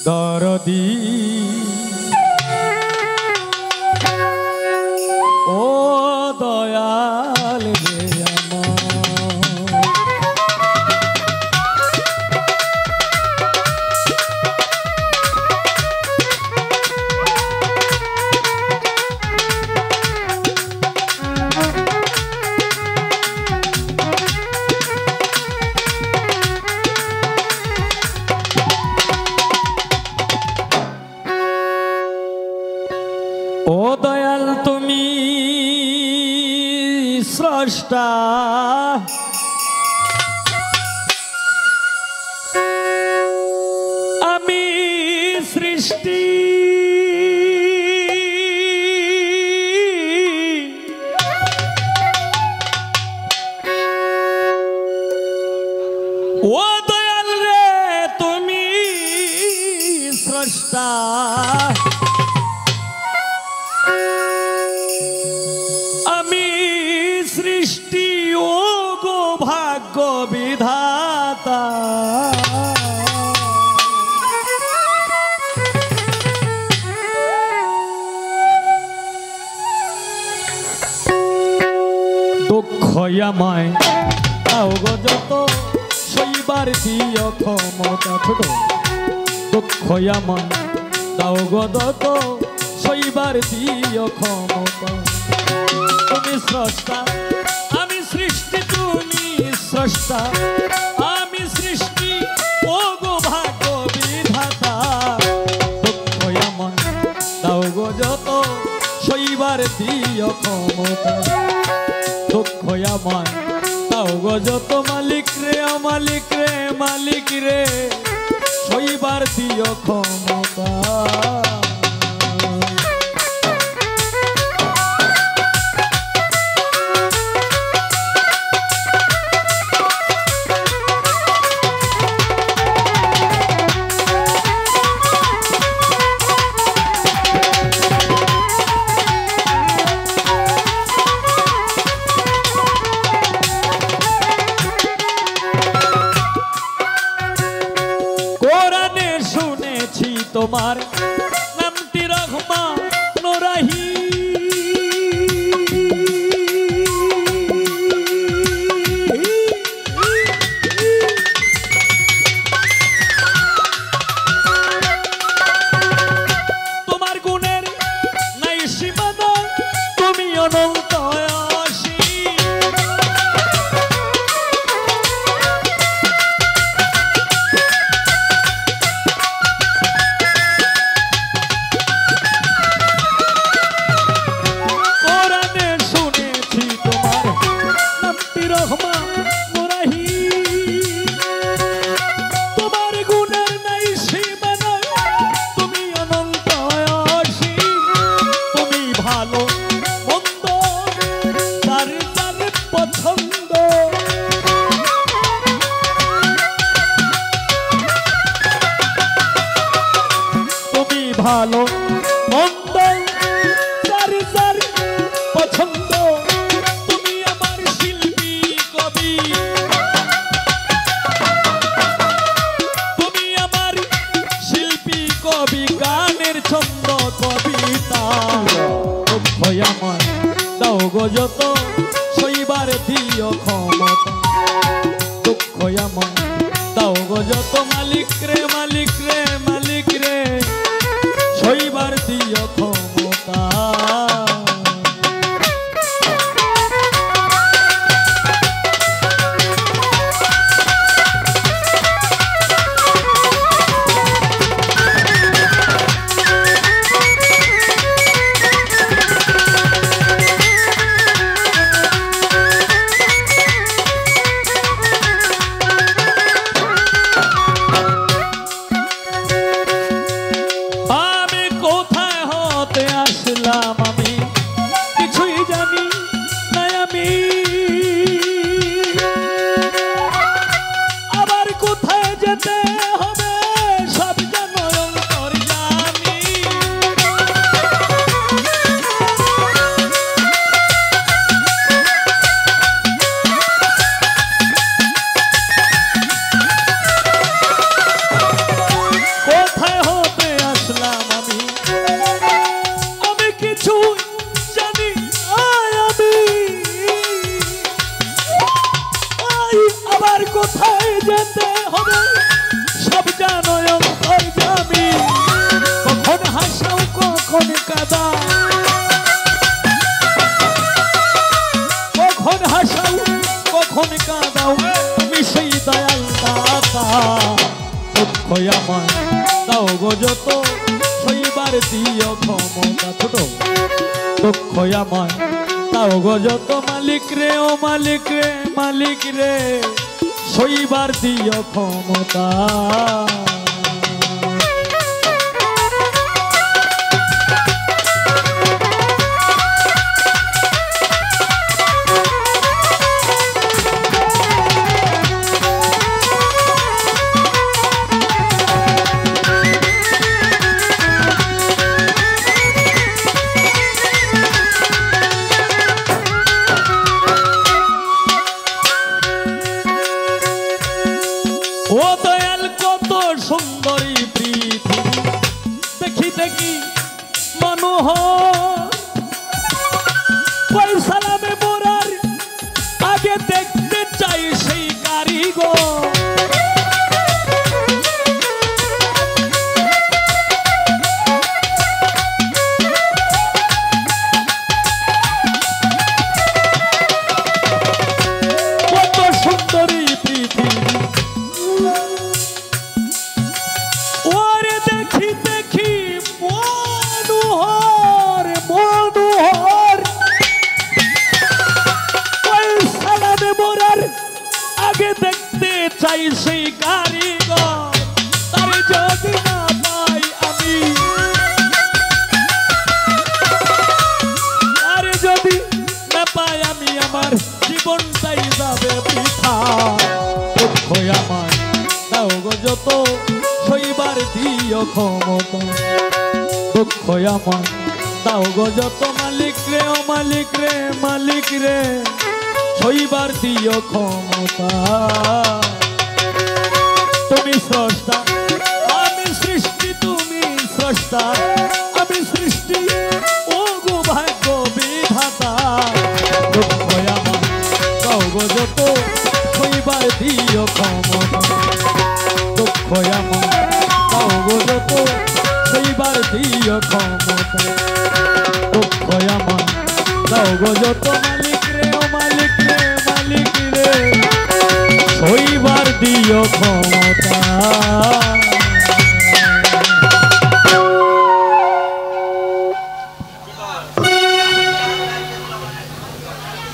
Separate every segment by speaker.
Speaker 1: দরদি ও দয়াল রে ও দয়াল তুমি স্রষ্টা আমি সৃষ্টি ও দয়াল রে তুমি স্রষ্টা আমি সৃষ্টি ও গো ভাগ্য বিধাতা দুঃখ আমায় দাও গো যত সইবার দিও ক্ষমতা ছোট দুঃখ আমায় দাও গো যত সইবার দিও ক্ষমতা তুমি স্রষ্টা আমি সৃষ্টি তুমি স্রষ্টা আমি সৃষ্টি ও গো ভাগ্য বিধাতা দুঃখ আমার দাও গো যত সইবার দিও ক্ষমতা দুঃখ আমার দাও গো যত মালিক রে মালিক রে মালিক রে সইবার দিও ক্ষমতা তোমার নামটি রহমান রহিম তোমার গুণের নাই সীমানা তুমি অনন্ত ভালো মন্দ যার যার পছন্দ তুমি আমার শিল্পী কবি তুমি আমার শিল্পী কবি গানের ছন্দ কবিতা দুঃখ আমার দাও গো যত সইবার দিও ক্ষমতা দুঃখ আমার দাও গো যত মালিক রে মালিক রে মালিক রে সইবার দিও ক্ষমতা কোথায় কোথায় যেতে হবে সব জানো অন্তর্যামী। কখন হাসাও কখন কাঁদাও, কখন হাসাও কখন কাঁদাও, তুমি সেই দয়াল দাতা। দুঃখ আমার দাও গো যত সইবার দিও ক্ষমতা। ছোট দুঃখ আমার দাও গো যত, মালিক রে ও মালিক রে মালিক রে সইবার দিও ক্ষমতা। ও দয়াল কত সুন্দরী পৃথিবী, দেখি দেখি মনোহর। ওই সালামে মোরার আগে দেখতে চাই সেই কারিগর। কত সুন্দরী পৃথিবী, ওরে দেখি দেখি মনোহর মনোহর। ওই সালামে মোরার আগে দেখতে চাই সেই কারিগর। তারে যদি না পাই আমি, আরে যদি না পাই আমি, আমার জীবনটাই যাবে বৃথা। দুঃখ আমার দাও গো যত সইবার দিও ক্ষমতা। দুঃখ আমার দাও গো যত, মালিক রে ও মালিক রে মালিক রে সইবার দিও ক্ষমতা। তুমি স্রষ্টা আমি সৃষ্টি, তুমি স্রষ্টা আমি সৃষ্টি, ও গো ভাগ্য বিধাতা। দুঃখ আমার দাও গো যত সইবার দিও ক্ষমতা। দুঃখ আমার দাও গো যত সইবার দিও ক্ষমতা। দুঃখ আমার দাও গো যত, মালিক রে ও মালিক রে মালিক রে সইবার দিও ক্ষমতা।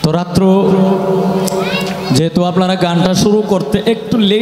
Speaker 1: তো রাত্র যেহেতু আপনারা গানটা শুরু করতে একটু লেট